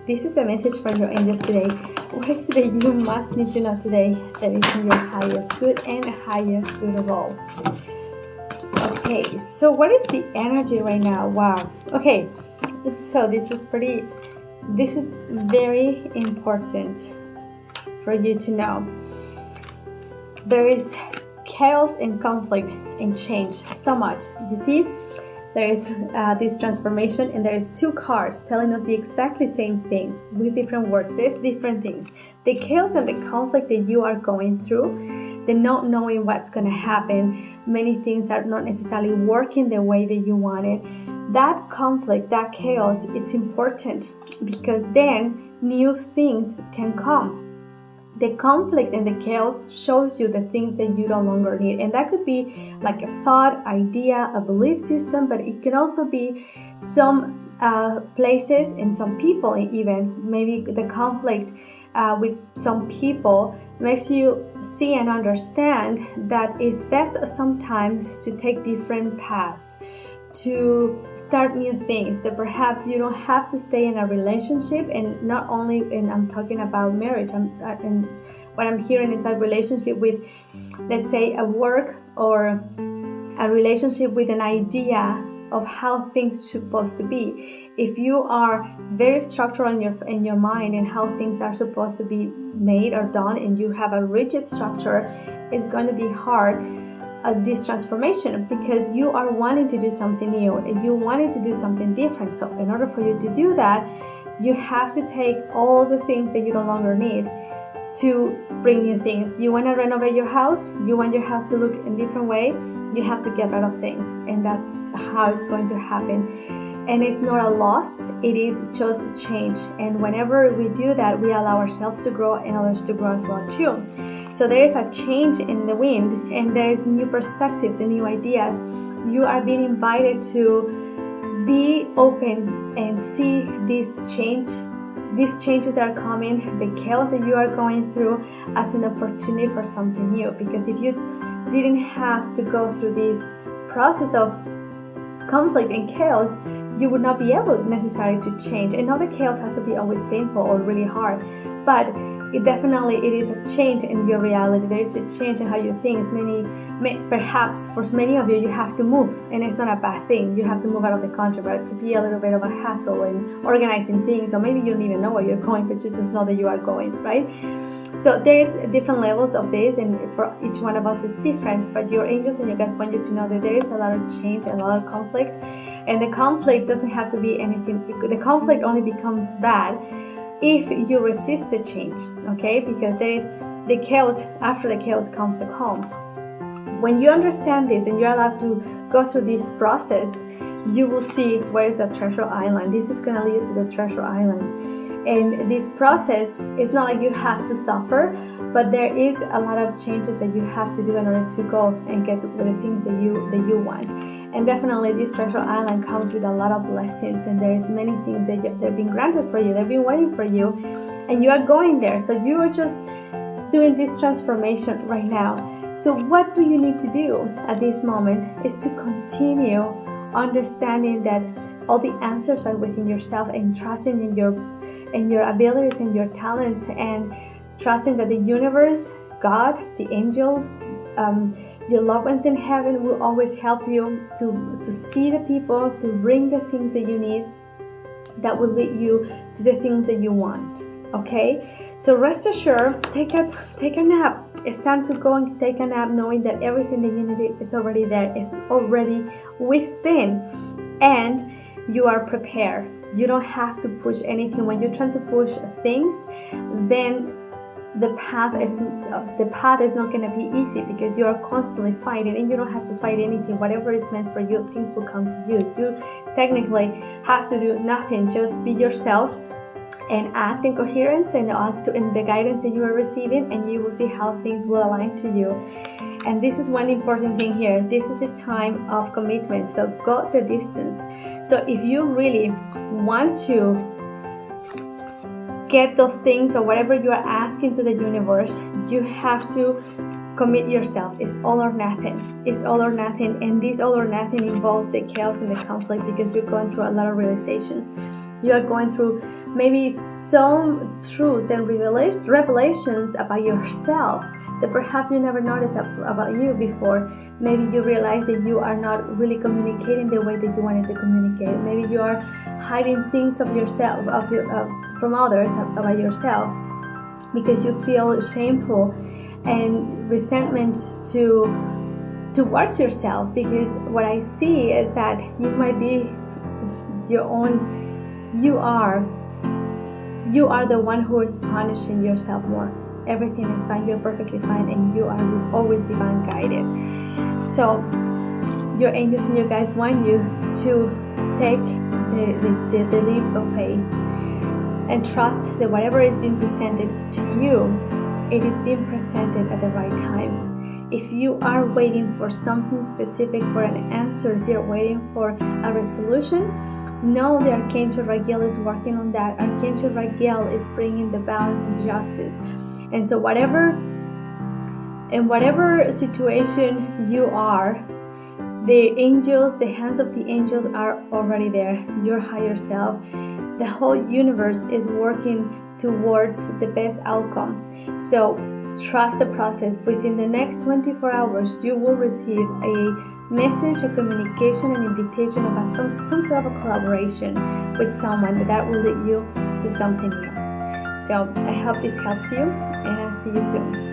This is a message from your angels today. What is it that you must need to know today that is in your highest good and highest good of all? Okay, so what is the energy right now? Wow. Okay, so this is very important for you to know. There is chaos and conflict and change so much. You see, there is this transformation, and there is two cards telling us the exactly same thing with different words. There's different things. The chaos and the conflict that you are going through, the not knowing what's going to happen, many things are not necessarily working the way that you want it. That conflict, that chaos, it's important because then new things can come. The conflict and the chaos shows you the things that you no longer need. And that could be like a thought, idea, a belief system, but it can also be some places and some people even. Maybe the conflict with some people makes you see and understand that it's best sometimes to take different paths, to start new things, that perhaps you don't have to stay in a relationship. And not only, and I'm talking about marriage, and what I'm hearing is a relationship with, let's say, a work or a relationship with an idea of how things should supposed to be. If you are very structured in your mind and how things are supposed to be made or done, and you have a rigid structure, it's going to be hard this transformation, because you are wanting to do something new and you wanted to do something different. So in order for you to do that, you have to take all the things that you no longer need to bring new things. You want to renovate your house, you want your house to look in a different way, you have to get rid of things, and that's how it's going to happen. And it's not a loss, it is just a change. And whenever we do that, we allow ourselves to grow and others to grow as well too. So there is a change in the wind, and there is new perspectives and new ideas. You are being invited to be open and see this change. These changes are coming, the chaos that you are going through, as an opportunity for something new. Because if you didn't have to go through this process of conflict and chaos, you would not be able necessarily to change. And not the chaos has to be always painful or really hard, but it is a change in your reality. There is a change in how you think. Perhaps for many of you, you have to move, and it's not a bad thing. You have to move out of the country, but it could be a little bit of a hassle in organizing things, or maybe you don't even know where you're going, but you just know that you are going, right? So there is different levels of this, and for each one of us is different, but your angels and your guides want you to know that there is a lot of change and a lot of conflict, and the conflict doesn't have to be anything. The conflict only becomes bad if you resist the change, okay? Because there is the chaos. After the chaos comes the calm. When you understand this and you're allowed to go through this process, you will see where is the treasure island. This is going to lead you to the treasure island. And this process is not like you have to suffer, but there is a lot of changes that you have to do in order to go and get to the things that you want. And definitely this treasure island comes with a lot of blessings, and there is many things that they're being granted for you, they're being waiting for you, and you are going there. So you are just doing this transformation right now. So what do you need to do at this moment is to continue understanding that all the answers are within yourself, and trusting in your abilities and your talents, and trusting that the universe, God, the angels, your loved ones in heaven will always help you to see the people, to bring the things that you need, that will lead you to the things that you want. Okay, so rest assured, take a nap. It's time to go and take a nap, knowing that everything that you need is already there, is already within, and you are prepared. You don't have to push anything. When you're trying to push things, then the path is not going to be easy, because you are constantly fighting, and you don't have to fight anything. Whatever is meant for you, things will come to you. You technically have to do nothing. Just be yourself and act in coherence and act in the guidance that you are receiving, and you will see how things will align to you. And this is one important thing here. This is a time of commitment, so go the distance. So if you really want to get those things or whatever you are asking to the universe, you have to commit yourself. It's all or nothing. It's all or nothing, and this all or nothing involves the chaos and the conflict because you're going through a lot of realizations. You are going through maybe some truths and revelations about yourself that perhaps you never noticed about you before. Maybe you realize that you are not really communicating the way that you wanted to communicate. Maybe you are hiding things of yourself, from others about yourself, because you feel shameful and resentment towards yourself. Because what I see is that you might be you are the one who is punishing yourself more. Everything is fine, you're perfectly fine, and you are always divine guided. So your angels and your guides want you to take the leap of faith and trust that whatever is being presented to you, it is being presented at the right time. If you are waiting for something specific, for an answer, if you're waiting for a resolution, know the Archangel Raguel is working on that. Archangel Raguel is bringing the balance and justice. And so whatever situation you are, the angels, the hands of the angels are already there. Your higher self, the whole universe is working towards the best outcome. So trust the process. Within the next 24 hours, you will receive a message, a communication, an invitation of some sort of a collaboration with someone that will lead you to something new. So I hope this helps you, and I'll see you soon.